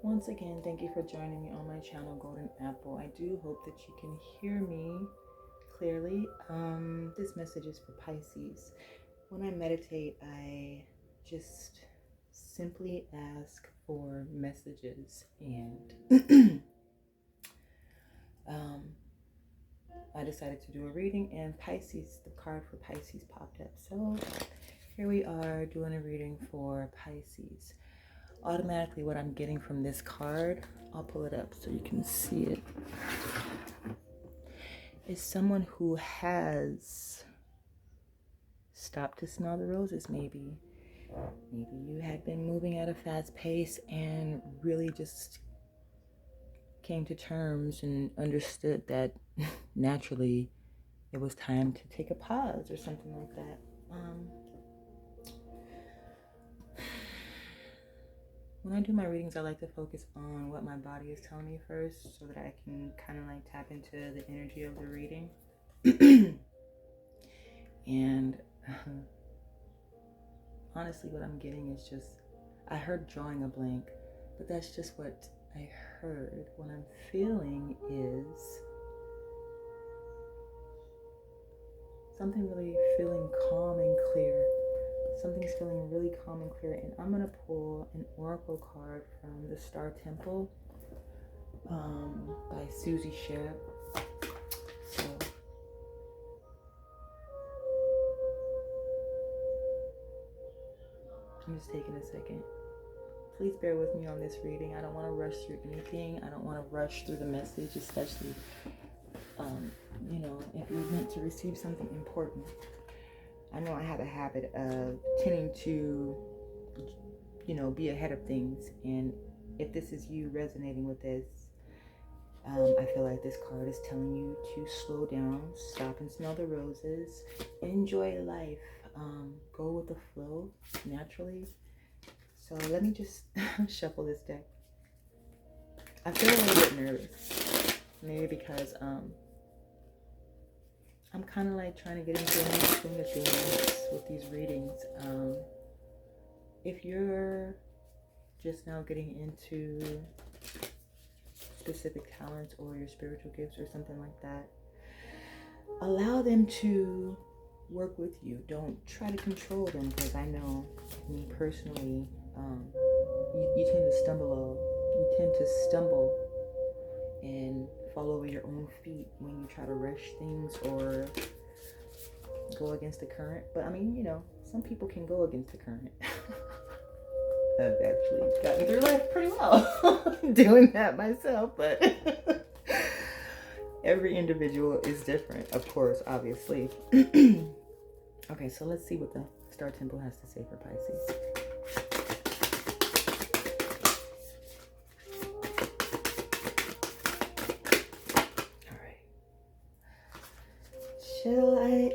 Once again, thank you for joining me on my channel, Golden Apple. I do hope that you can hear me clearly. This message is for Pisces. When I meditate, I just simply ask for messages, and I decided to do a reading, and Pisces, the card for Pisces popped up. So here we are doing a reading for Pisces. Automatically, what I'm getting from this card, I'll pull it up so you can see it, is someone who has stopped to smell the roses. Maybe you had been moving at a fast pace and really just came to terms and understood that naturally it was time to take a pause or something like that. When I do my readings, I like to focus on what my body is telling me first so that I can kind of like tap into the energy of the reading. And honestly, what I'm getting is just, I heard drawing a blank, but that's just what I heard. What I'm feeling is something really feeling calm and clear. Something's feeling really calm and clear, and I'm gonna pull an oracle card from the Star Temple by Susie Sherritt. So I'm just taking a second. Please bear with me on this reading. I don't want to rush through anything. I don't want to rush through the message, especially if you're meant to receive something important. I know I have a habit of tending to, be ahead of things. And if this is you resonating with this, I feel like this card is telling you to slow down, stop and smell the roses, enjoy life, go with the flow naturally. So let me just shuffle this deck. I feel a little bit nervous, maybe because I'm kind of like trying to get into the swing of things with these readings. If you're just now getting into specific talents or your spiritual gifts or something like that, allow them to work with you. Don't try to control them, because I know me personally, you tend to stumble. You tend to stumble and fall over your own feet when you try to rush things or go against the current. But I mean, some people can go against the current. I've actually gotten through life pretty well doing that myself, but every individual is different, of course, obviously. Okay, so let's see what the Star Temple has to say for Pisces.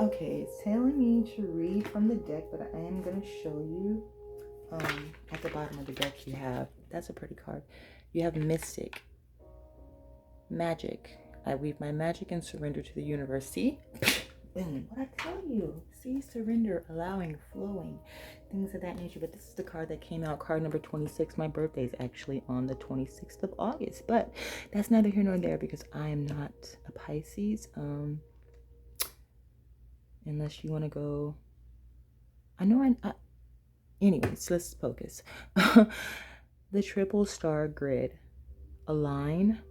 Okay, it's telling me to read from the deck, but I am going to show you. At the bottom of the deck that's a pretty card. You have Mystic, Magic. I weave my magic and surrender to the universe. See? Boom. What I tell you. See, surrender, allowing, flowing, things of that nature. But this is the card that came out, card number 26. My birthday is actually on the 26th of August. But that's neither here nor there, because I am not a Pisces. Unless you want to go, anyways, let's focus. The triple star grid, align,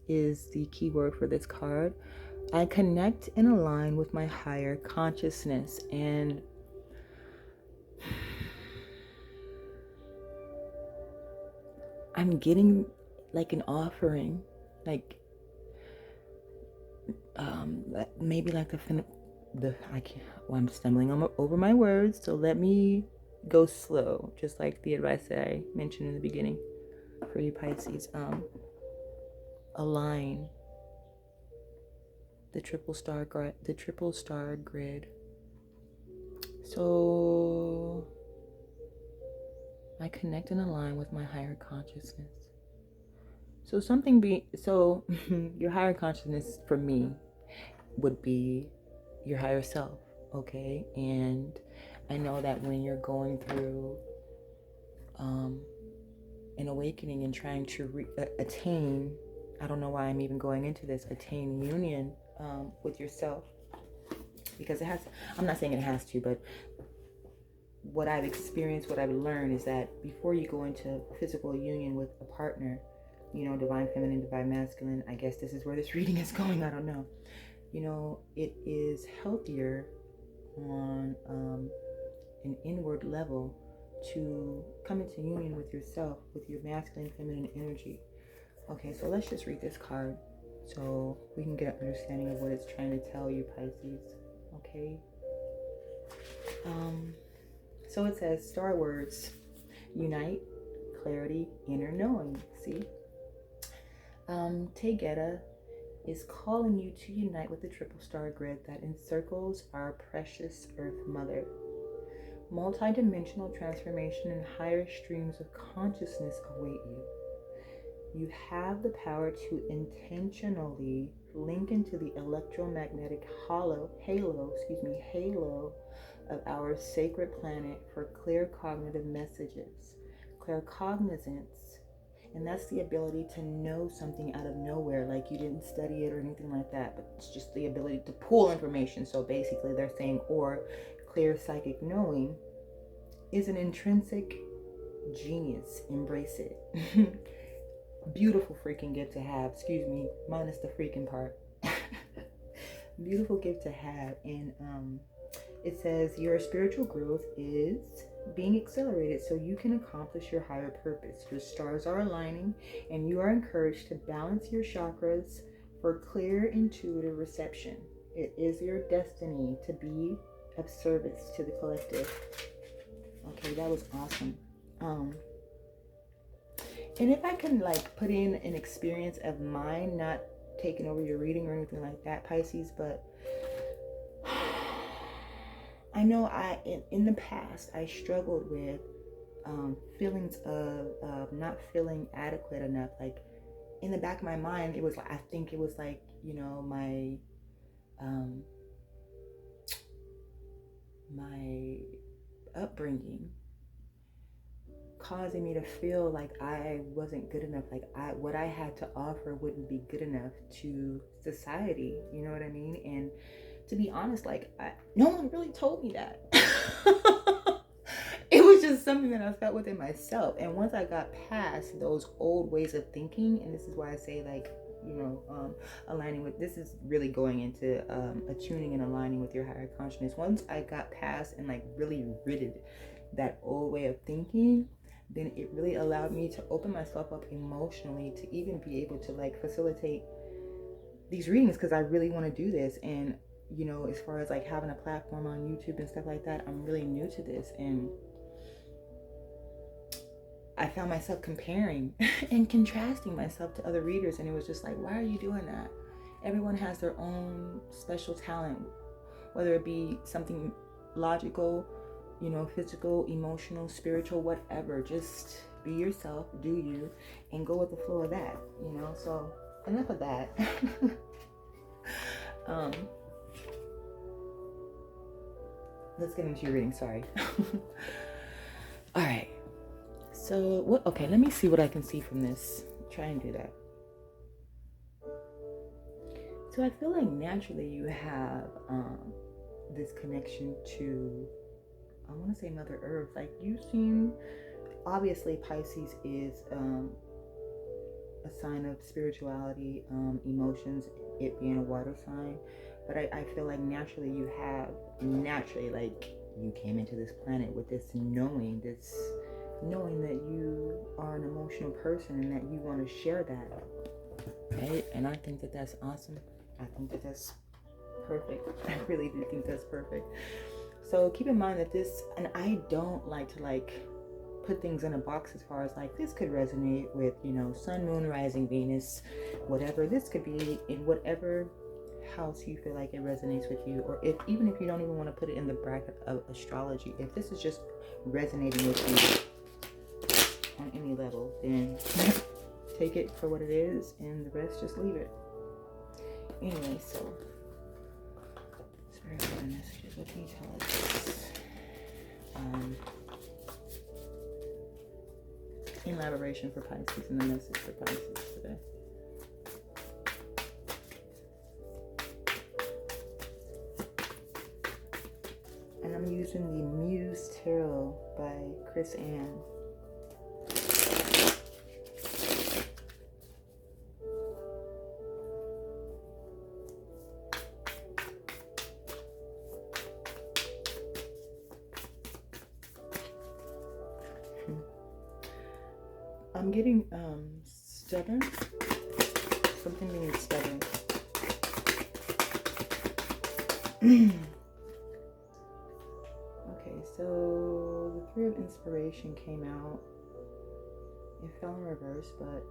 is the key word for this card. I connect and align with my higher consciousness, and I'm getting like an offering, like maybe like I'm stumbling over my words, so let me go slow, just like the advice that I mentioned in the beginning for you Pisces. Align, the triple star grid. So I connect and align with my higher consciousness. So your higher consciousness for me would be your higher self, okay? And I know that when you're going through an an awakening and trying to attain, I don't know why I'm even going into this, attain union with yourself. Because it has, I'm not saying it has to, but what I've experienced, what I've learned is that before you go into physical union with a partner, you know, divine feminine, divine masculine, I guess this is where this reading is going, I don't know. You know, it is healthier on an inward level to come into union with yourself, with your masculine, feminine energy. Okay, so let's just read this card so we can get an understanding of what it's trying to tell you, Pisces. Okay. So it says star words: unite, clarity, inner knowing. See? Tegeta is calling you to unite with the triple star grid that encircles our precious Earth Mother. Multidimensional transformation and higher streams of consciousness await you. You have the power to intentionally link into the electromagnetic halo of our sacred planet for clear cognitive messages. Claircognizance, and that's the ability to know something out of nowhere, like you didn't study it or anything like that, but it's just the ability to pull information. So basically they're saying, or clear psychic knowing is an intrinsic genius. Embrace it. Beautiful freaking gift to have. Excuse me, minus the freaking part. Beautiful gift to have. And it says your spiritual growth is being accelerated so you can accomplish your higher purpose. Your stars are aligning and you are encouraged to balance your chakras for clear intuitive reception. It is your destiny to be of service to the collective. Okay, that was awesome. And if I can like put in an experience of mine, not taking over your reading or anything like that, Pisces, but I know in the past I struggled with feelings of not feeling adequate enough. Like in the back of my mind, it was like, I think it was like, you know, my upbringing causing me to feel like I wasn't good enough, like what I had to offer wouldn't be good enough to society, you know what I mean? And to be honest, like no one really told me that. It was just something that I felt within myself. And once I got past those old ways of thinking, and this is why I say, like, you know, aligning with, this is really going into attuning and aligning with your higher consciousness. Once I got past and like really ridded that old way of thinking, then it really allowed me to open myself up emotionally to even be able to like facilitate these readings, because I really want to do this. And you know, as far as like having a platform on YouTube and stuff like that, I'm really new to this, and I found myself comparing and contrasting myself to other readers, and it was just like, why are you doing that? Everyone has their own special talent, whether it be something logical, you know, physical, emotional, spiritual, whatever. Just be yourself, do you, and go with the flow of that, you know? So enough of that. Let's get into your reading. Sorry. All right. So what? Okay, let me see what I can see from this. Try and do that. So I feel like naturally you have this connection to, I want to say Mother Earth. Like you seem, obviously Pisces is a sign of spirituality, emotions, it being a water sign. But I feel like naturally you have, like you came into this planet with this knowing that you are an emotional person and that you want to share that, right? And I think that that's awesome. I think that that's perfect. I really do think that's perfect. So keep in mind that this, and I don't like to like put things in a box as far as like this could resonate with, you know, sun, moon, rising, Venus, whatever. This could be in whatever house you feel like it resonates with you, or if even if you don't even want to put it in the bracket of astrology, if this is just resonating with you on any level, then take it for what it is, and the rest just leave it. Anyway, so spirit messages, what can you tell us? elaboration for Pisces and the message for Pisces today. And I'm using the Muse Tarot by Chris Ann. I'm getting stubborn. Something being stubborn. Okay, so the Three of Inspiration came out. It fell in reverse, but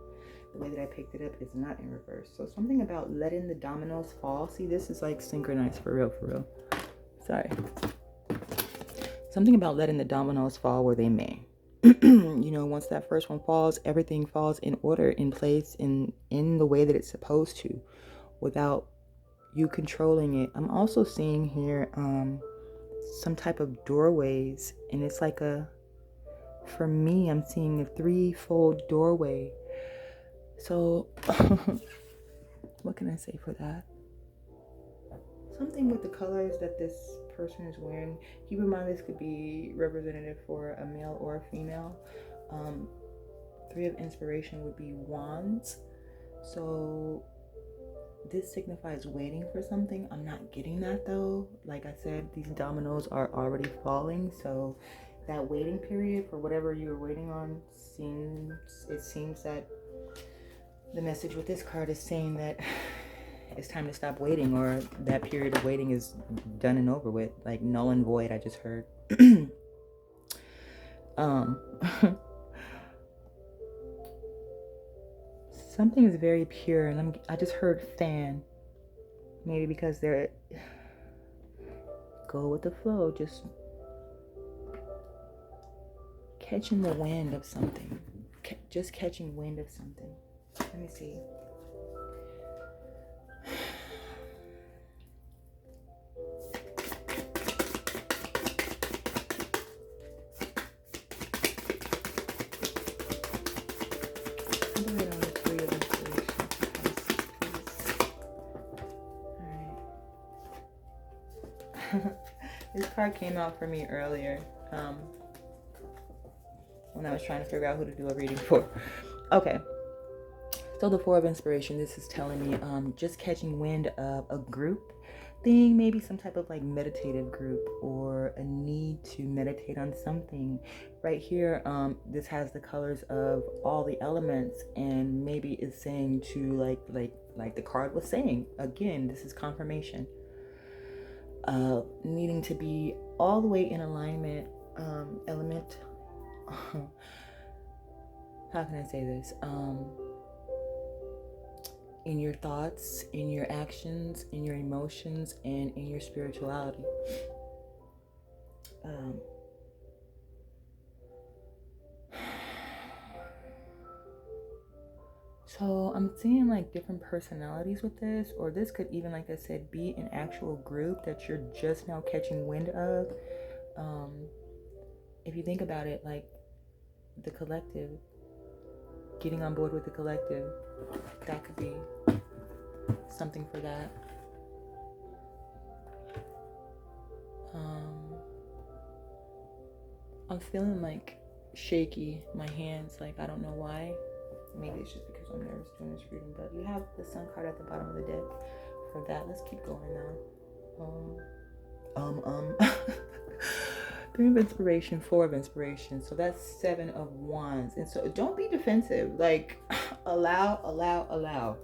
the way that I picked it up is not in reverse. So something about letting the dominoes fall. See, this is like synchronized for real, for real. Sorry. Something about letting the dominoes fall where they may. You know, once that first one falls, everything falls in order, in place, in the way that it's supposed to, without you controlling it. I'm also seeing here some type of doorways, and it's like for me, I'm seeing a threefold doorway. So what can I say for that? Something with the colors that this person is wearing. Keep in mind, this could be representative for a male or a female. Three of Inspiration would be wands. So this signifies waiting for something. I'm not getting that though. Like I said, these dominoes are already falling. So that waiting period for whatever you're waiting on seems that the message with this card is saying that it's time to stop waiting, or that period of waiting is done and over with, like null and void. I just heard. Something is very pure, and I just heard fan. Maybe because they're go with the flow, just catching the wind of something, just catching wind of something. Let me see. This card came out for me earlier when I was trying to figure out who to do a reading for. Okay, so the Four of Inspiration, this is telling me just catching wind of a group thing, maybe some type of like meditative group, or a need to meditate on something. Right here, this has the colors of all the elements, and maybe it's saying to like the card was saying, again, this is confirmation. Needing to be all the way in alignment, element. How can I say this? In your thoughts, in your actions, in your emotions, and in your spirituality. So I'm seeing like different personalities with this, or this could even, like I said, be an actual group that you're just now catching wind of. If you think about it, like the collective, getting on board with the collective, that could be something for that. I'm feeling like shaky, my hands, like I don't know why. Maybe it's just because I'm nervous doing this reading, but you have the Sun card at the bottom of the deck for that. Let's keep going now. Three of Inspiration, Four of Inspiration. So that's Seven of Wands. And so don't be defensive. Like, allow.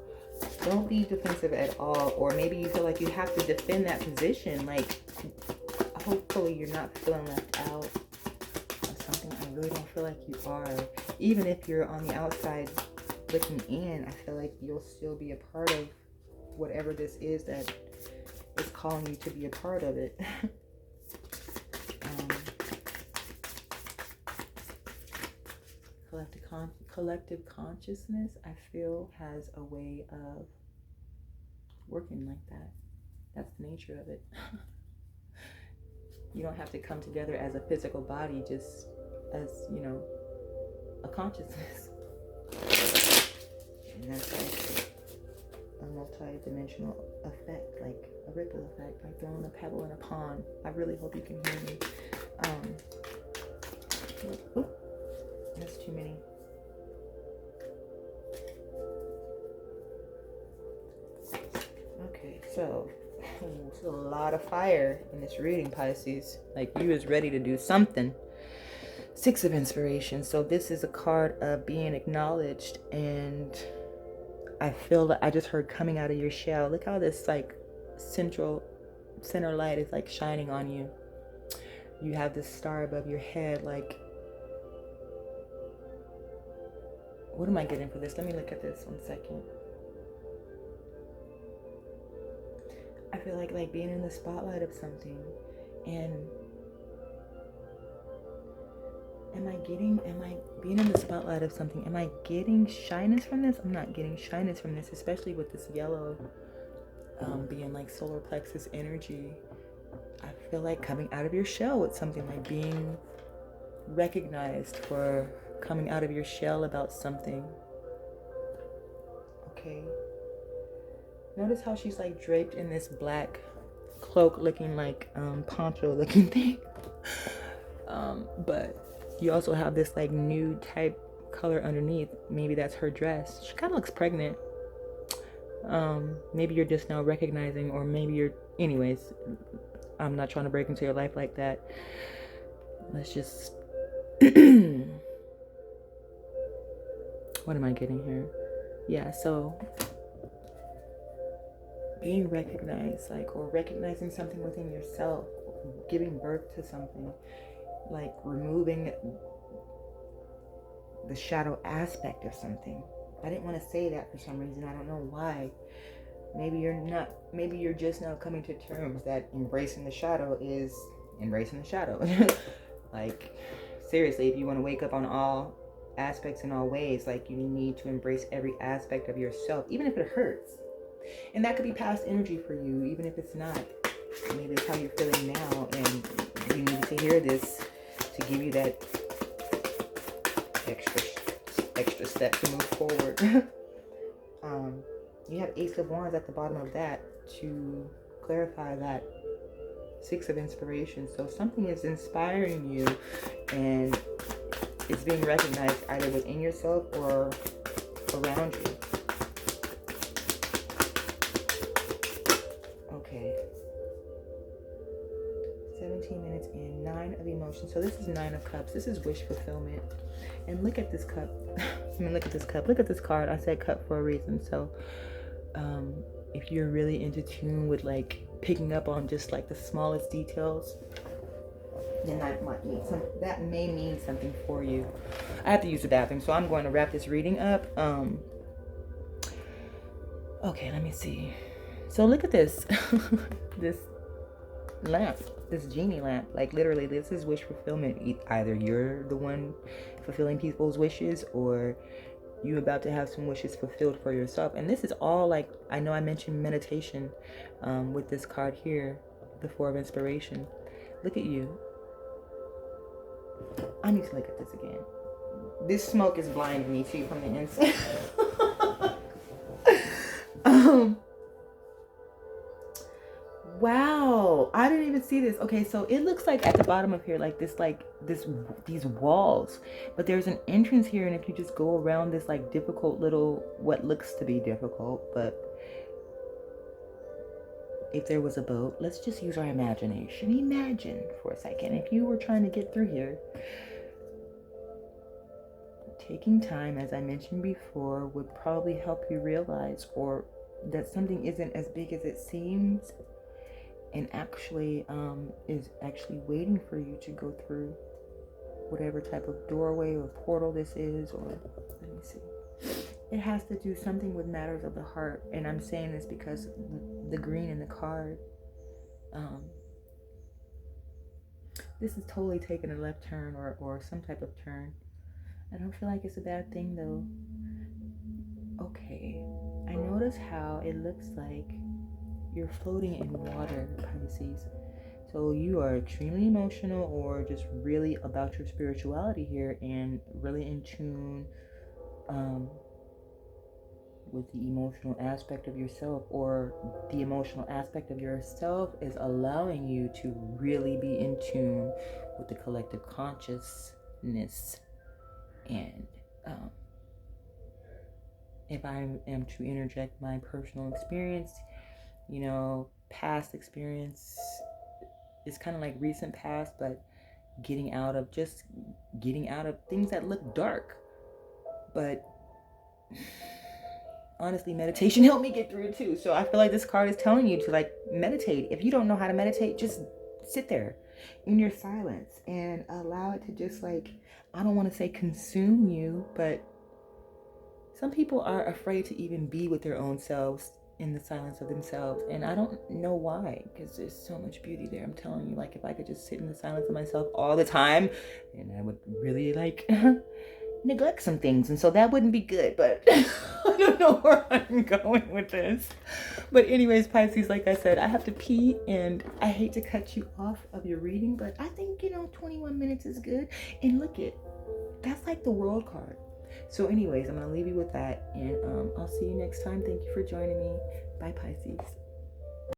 Don't be defensive at all. Or maybe you feel like you have to defend that position. Like, hopefully you're not feeling left out of something. I really don't feel like you are. Even if you're on the outside looking in, I feel like you'll still be a part of whatever this is that is calling you to be a part of it. Collective consciousness, I feel, has a way of working like that. That's the nature of it. You don't have to come together as a physical body, just as, you know, a consciousness. And that's like a multi-dimensional effect, like a ripple effect, like throwing a pebble in a pond. I really hope you can hear me. Oop, that's too many. Okay, so there's a lot of fire in this reading, Pisces. Like you is ready to do something. Six of Inspiration. So this is a card of being acknowledged, and I feel that I just heard coming out of your shell. Look how this like center light is like shining on you. You have this star above your head. Like, what am I getting for this? Let me look at this 1 second. I feel like being in the spotlight of something, and am I being in the spotlight of something? Am I getting shyness from this? I'm not getting shyness from this, especially with this yellow being like solar plexus energy. I feel like coming out of your shell with something, like being recognized for coming out of your shell about something. Okay. Notice how she's like draped in this black cloak looking like poncho looking thing. But you also have this like nude type color underneath. Maybe that's her dress. She kind of looks pregnant. Maybe you're just now recognizing, or maybe you're, anyways, I'm not trying to break into your life like that. Let's just, what am I getting here? Yeah, so being recognized, like, or recognizing something within yourself, giving birth to something, like removing the shadow aspect of something. I didn't want to say that for some reason. I don't know why. Maybe you're just now coming to terms that embracing the shadow is embracing the shadow. Like, seriously, if you want to wake up on all aspects in all ways, like, you need to embrace every aspect of yourself, even if it hurts. And that could be past energy for you, even if it's not. Maybe it's how you're feeling now, and you need to hear this to give you that extra step to move forward. You have Ace of Wands at the bottom of that to clarify that Six of Inspiration. So something is inspiring you, and it's being recognized either within yourself or around you. Okay. 17 minutes in. 9 of Emotions. So this is 9 of Cups. This is wish fulfillment. And look at this cup. Look at this cup. Look at this card. I said cup for a reason. So if you're really into tune with like picking up on just like the smallest details, then that may mean something for you. I have to use the bathroom, so I'm going to wrap this reading up. Okay, let me see. So look at this. This lamp, this genie lamp. Like, literally, this is wish fulfillment. Either you're the one fulfilling people's wishes, or you about to have some wishes fulfilled for yourself. And this is all like, I know I mentioned meditation with this card here, the Four of Inspiration. Look at you. I need to look at this again. This smoke is blinding me too from the inside. Wow, I didn't even see this. Okay, so it looks like at the bottom of here, like these walls, but there's an entrance here, and if you just go around this like difficult little, what looks to be difficult, but if there was a boat, let's just use our imagination. Imagine for a second if you were trying to get through here. Taking time, as I mentioned before, would probably help you realize, or that something isn't as big as it seems, and actually is actually waiting for you to go through whatever type of doorway or portal this is. Or let me see, it has to do something with matters of the heart. And I'm saying this because the green in the card, this is totally taking a left turn or some type of turn. I don't feel like it's a bad thing though. Okay, I notice how it looks like you're floating in water, Pisces. So you are extremely emotional, or just really about your spirituality here, and really in tune with the emotional aspect of yourself, or the emotional aspect of yourself is allowing you to really be in tune with the collective consciousness. And if I am to interject my personal experience, past experience is kind of like recent past, but getting out of things that look dark. But honestly, meditation helped me get through it too. So I feel like this card is telling you to like meditate. If you don't know how to meditate, just sit there in your silence and allow it to just like, I don't want to say consume you, but some people are afraid to even be with their own selves in the silence of themselves. And I don't know why, because there's so much beauty there. I'm telling you, like, if I could just sit in the silence of myself all the time, and I would really like neglect some things, and so that wouldn't be good. But I don't know where I'm going with this. But anyways, Pisces, like I said, I have to pee, and I hate to cut you off of your reading, but I think 21 minutes is good. And look it, that's like the world card. So anyways, I'm gonna leave you with that, and I'll see you next time. Thank you for joining me. Bye, Pisces.